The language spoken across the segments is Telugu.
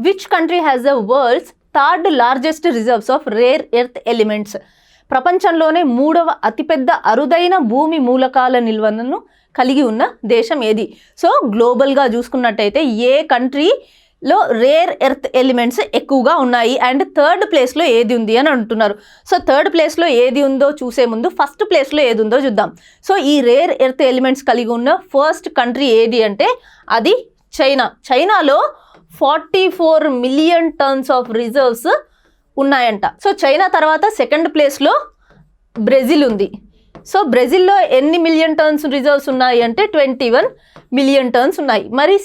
Which country has the world's third largest reserves of rare earth elements? ప్రపంచంలోనే 3వ అతిపెద్ద అరుదైన భూమి మూలకాల నిల్వలను కలిగి ఉన్న దేశం ఏది? సో గ్లోబల్గా చూసుకున్నట్టయితే ఏ కంట్రీలో రేర్ ఎర్త్ ఎలిమెంట్స్ ఎక్కువగా ఉన్నాయి అండ్ థర్డ్ ప్లేస్లో ఏది ఉంది అని అంటున్నారు. సో థర్డ్ ప్లేస్లో ఏది ఉందో చూసే ముందు ఫస్ట్ ప్లేస్లో ఏది ఉందో చూద్దాం. సో ఈ రేర్ ఎర్త్ ఎలిమెంట్స్ కలిగి ఉన్న ఫస్ట్ కంట్రీ ఏది అంటే అది చైనా. చైనాలో 44 మిలియన్ టన్స్ ఆఫ్ రిజర్వ్స్ ఉన్నాయంట. సో చైనా తర్వాత సెకండ్ ప్లేస్లో బ్రెజిల్ ఉంది. సో బ్రెజిల్లో ఎన్ని మిలియన్ టన్స్ రిజర్వ్స్ ఉన్నాయి అంటే 21 మిలియన్ టన్స్ ఉన్నాయి. మరి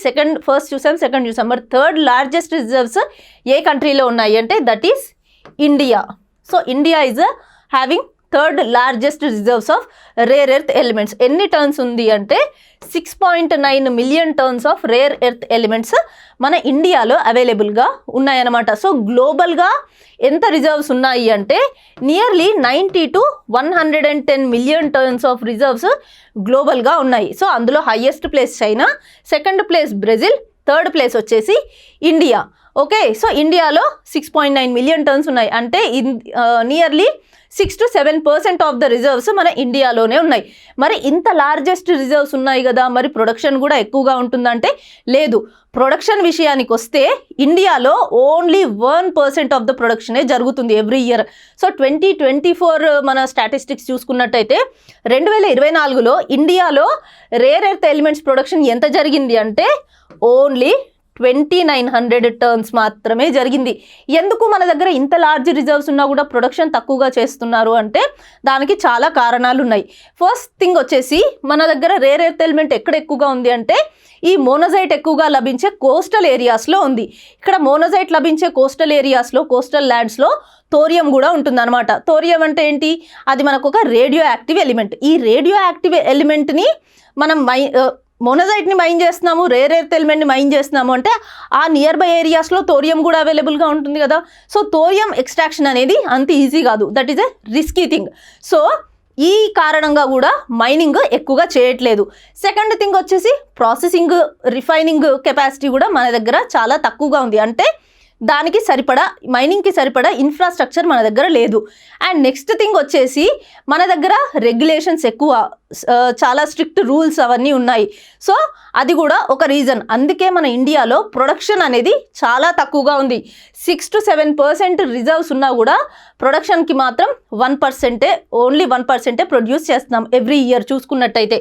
ఫస్ట్ చూసాం, సెకండ్ చూసాం, మరి థర్డ్ లార్జెస్ట్ రిజర్వ్స్ ఏ కంట్రీలో ఉన్నాయి అంటే that is India. So India is having third largest reserves of rare earth elements. ఎన్ని టర్న్స్ ఉంది అంటే 6.9 million tons of rare earth elements మన ఇండియాలో అవైలబుల్గా ఉన్నాయన్నమాట. సో గ్లోబల్గా ఎంత రిజర్వ్స్ ఉన్నాయి అంటే nearly 90 to 110 million tons of reserves గ్లోబల్గా ఉన్నాయి. సో అందులో highest place China, second place Brazil, third place వచ్చేసి ఇండియా. ఓకే, సో ఇండియాలో 6.9 మిలియన్ టర్న్స్ ఉన్నాయి అంటే nearly 6 to 7% of the reserves మన ఇండియాలోనే ఉన్నాయి. మరి ఇంత లార్జెస్ట్ రిజర్వ్స్ ఉన్నాయి కదా, మరి ప్రొడక్షన్ కూడా ఎక్కువగా ఉంటుందంటే లేదు. ప్రొడక్షన్ విషయానికి వస్తే ఇండియాలో ఓన్లీ 1% ఆఫ్ ద ప్రొడక్షనే జరుగుతుంది ఎవ్రీ ఇయర్. సో 2024 మన స్టాటిస్టిక్స్ చూసుకున్నట్టయితే 2024లో ఇండియాలో రేర్ ఎర్త్ ఎలిమెంట్స్ ప్రొడక్షన్ ఎంత జరిగింది అంటే ఓన్లీ 2900 టర్న్స్ మాత్రమే జరిగింది. ఎందుకు మన దగ్గర ఇంత లార్జ్ రిజర్వ్స్ ఉన్నా కూడా ప్రొడక్షన్ తక్కువగా చేస్తున్నారు అంటే దానికి చాలా కారణాలు ఉన్నాయి. ఫస్ట్ థింగ్ వచ్చేసి మన దగ్గర రేర్ ఎర్త్ ఎలిమెంట్ ఎక్కడ ఎక్కువగా ఉంది అంటే ఈ మోనోజైట్ ఎక్కువగా లభించే కోస్టల్ ఏరియాస్లో ఉంది. ఇక్కడ మోనోజైట్ లభించే కోస్టల్ ఏరియాస్లో, కోస్టల్ ల్యాండ్స్లో థోరియం కూడా ఉంటుందన్నమాట. థోరియం అంటే ఏంటి? అది మనకు ఒక రేడియో యాక్టివ్ ఎలిమెంట్. ఈ రేడియో యాక్టివ్ ఎలిమెంట్ని మనం మోనోజైట్ని మైన్ చేస్తున్నాము, రేర్ ఎర్త్ ఎలిమెంట్ని మైన్ చేస్తున్నాము అంటే ఆ నియర్ బై ఏరియాస్లో థోరియం కూడా అవైలబుల్గా ఉంటుంది కదా. సో థోరియం ఎక్స్ట్రాక్షన్ అనేది అంత ఈజీ కాదు, that is a risky thing. So ఈ కారణంగా కూడా మైనింగ్ ఎక్కువగా చేయట్లేదు. సెకండ్ థింగ్ వచ్చేసి ప్రాసెసింగ్, రిఫైనింగ్ కెపాసిటీ కూడా మన దగ్గర చాలా తక్కువగా ఉంది. అంటే దానికి సరిపడా, మైనింగ్కి సరిపడా ఇన్ఫ్రాస్ట్రక్చర్ మన దగ్గర లేదు. అండ్ నెక్స్ట్ థింగ్ వచ్చేసి మన దగ్గర రెగ్యులేషన్స్ ఎక్కువ, చాలా స్ట్రిక్ట్ రూల్స్ అవన్నీ ఉన్నాయి. సో అది కూడా ఒక రీజన్. అందుకే మన ఇండియాలో ప్రొడక్షన్ అనేది చాలా తక్కువగా ఉంది. 6 to 7% రిజర్వ్స్ ఉన్నా కూడా ప్రొడక్షన్కి మాత్రం 1%, ఓన్లీ 1% ప్రొడ్యూస్ చేస్తున్నాం ఎవ్రీ ఇయర్ చూసుకున్నట్టయితే.